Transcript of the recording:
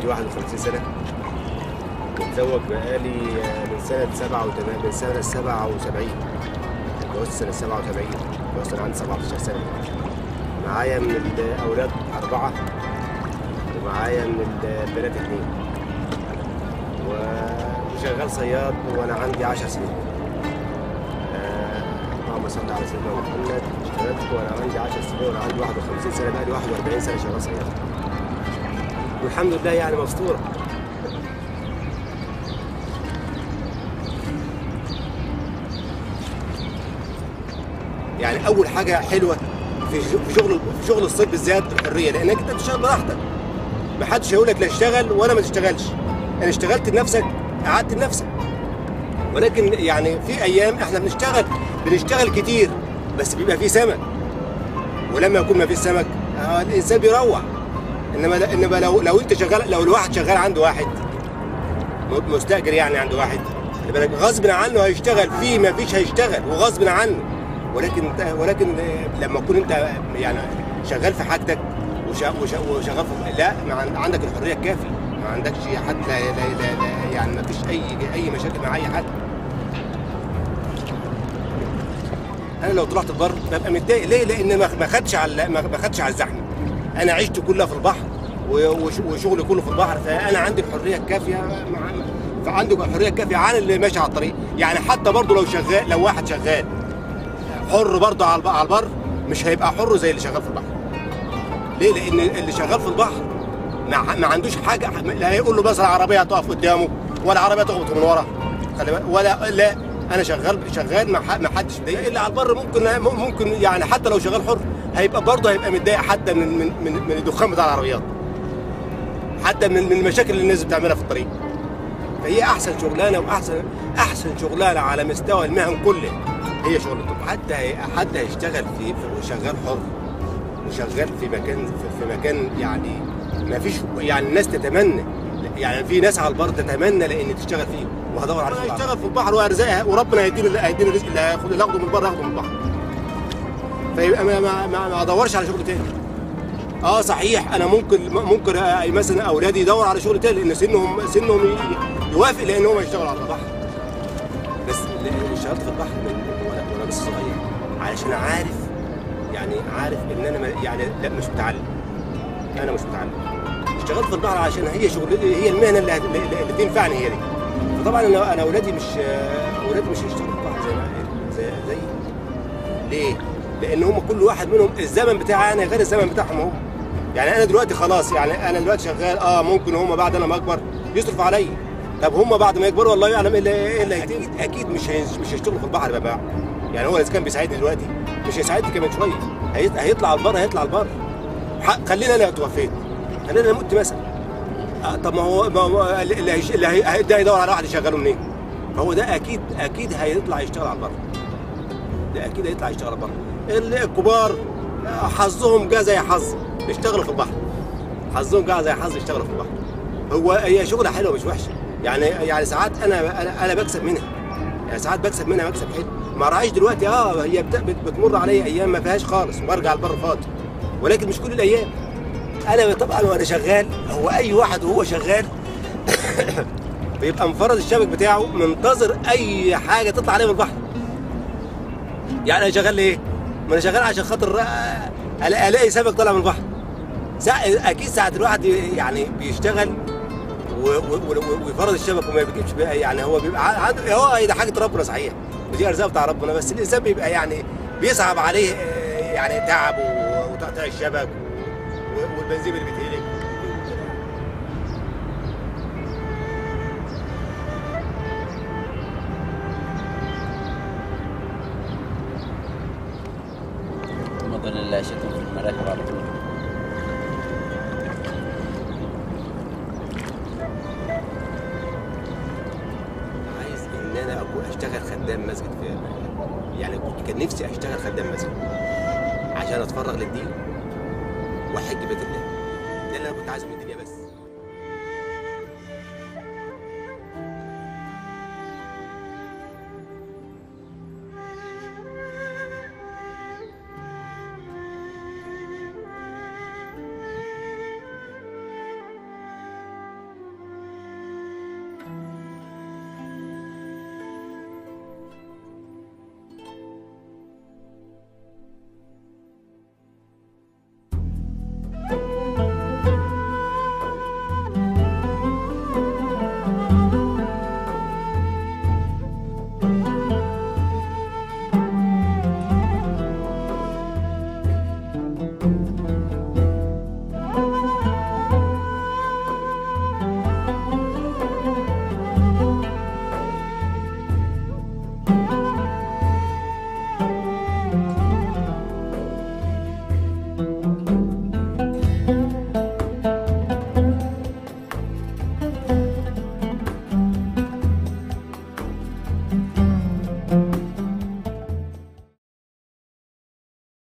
عندي 51 سنة. متزوج بقالي من سنة 77. اتجوزت سنة 77. اتجوزت أنا عندي 17 سنة. معايا من الأولاد 4 ومعايا من البنات 2 وشغال صياد وأنا عندي 10 سنين. اللهم صل على سيدنا محمد. اشتغلت وأنا عندي 10 سنين وأنا عندي 51 سنة، بقالي 41 سنة شغال صياد والحمد لله يعني مستورة. يعني اول حاجه حلوه في شغل الصيد بالذات الحريه، لانك انت بتشتغل براحتك. ما حدش هيقول لك لا اشتغل ولا ما تشتغلش. انا اشتغلت لنفسك قعدت لنفسك. ولكن يعني في ايام احنا بنشتغل كتير بس بيبقى فيه سمك، ولما يكون ما فيش سمك الانسان بيروح. انما لو انت شغال، لو الواحد شغال عنده واحد مستاجر يعني عنده واحد، غصب عنه هيشتغل، فيه ما فيش هيشتغل وغصب عنه. ولكن لما تكون انت يعني شغال في حاجتك وشغال لا عندك الحريه الكافيه، ما عندكش حد لا يعني ما فيش اي مشاكل مع اي حد. انا لو طلعت البر ببقى متضايق. ليه؟ لان ما خدش على الزحمه. انا عشت كلها في البحر وشغلي كله في البحر، فانا عندي الحريه الكافيه فعندي الحريه الكافيه عن اللي ماشي على الطريق. يعني حتى برضه لو واحد شغال حر برضه على البر مش هيبقى حر زي اللي شغال في البحر. ليه؟ لان اللي شغال في البحر ما عندوش حاجه، لا هيقول له مثلا عربيه تقف قدامه ولا عربيه تخبط من ورا، خلي بالك، ولا لا انا شغال ما حدش مضايق. اللي على البر ممكن يعني حتى لو شغال حر هيبقى متضايق حتى من الدخان بتاع العربيات، حتى من المشاكل اللي الناس بتعملها في الطريق. فهي احسن شغلانه واحسن شغلانه على مستوى المهن كله هي شغل الطب. حتى هيشتغل شغال حر وشغال في مكان يعني ما فيش، يعني الناس تتمنى، يعني في ناس على البر تتمنى لان تشتغل فيه وهدور على يشتغل في البحر وارزاقها، وربنا هيديني الرزق اللي ياخده من البر ياخده من البحر. فيبقى ما ادورش على شغل تاني. صحيح انا ممكن مثلا اولادي يدور على شغل تاني لان سنهم يوافق لان هم يشتغلوا على البحر. بس اشتغلت في البحر وانا بس صغير علشان عارف ان انا يعني لا مش متعلم. انا مش متعلم. اشتغلت في البحر عشان هي المهنه اللي تنفعني هي دي. فطبعا انا اولادي مش هيشتغلوا في البحر زي ليه؟ لان هم كل واحد منهم الزمن بتاعي انا غير الزمن بتاعهم هم. يعني انا دلوقتي خلاص، يعني انا دلوقتي شغال ممكن هم بعد انا ما اكبر يصرفوا عليا. طب هم بعد ما يكبروا والله يعلم ايه اللي هيتم. اكيد مش هيشتغلوا في البحر بقى. يعني هو اذا كان بيساعدني دلوقتي مش هيساعدني كمان شويه. هيطلع البر. خلينا انا توفيت، خلينا نموت مثلا. طب ما هو اللي هيدور على واحد يشغله منين؟ فهو ده اكيد هيطلع يشتغل على البر. ده اكيد هيطلع يشتغل على البر. الكبار حظهم جه زي حظ يشتغلوا في البحر. حظهم جه زي حظ يشتغلوا في البحر. هي شغله حلوه مش وحشه. يعني ساعات انا بكسب منها. يعني ساعات بكسب منها مكسب حلو. ما راعيش دلوقتي هي بتمر عليا ايام ما فيهاش خالص وبرجع البر فاضي. ولكن مش كل الايام. انا طبعا وانا شغال، هو اي واحد وهو شغال بيبقى مفرد الشبك بتاعه منتظر اي حاجه تطلع عليه من البحر. يعني انا شغال ليه؟ ما انا شغال عشان خاطر الاقي سمك طالع من البحر. اكيد ساعه الواحد يعني بيشتغل ويفرض الشبك وما بيجيبش بقى، يعني هو بيبقى عنده ده حاجه ربنا صحيح ودي ارزاق بتاع ربنا. بس الانسان بيبقى يعني بيصعب عليه يعني تعب وتقطيع الشبك والبنزين اللي بيتهلك. رمضان الله شكرا في المراكب على طول. عايز ان انا اشتغل خدام مسجد يعني كان نفسي اشتغل خدام مسجد عشان اتفرغ للدين واحج بيت الله. ده اللي انا كنت عايزه من الدنيا بس.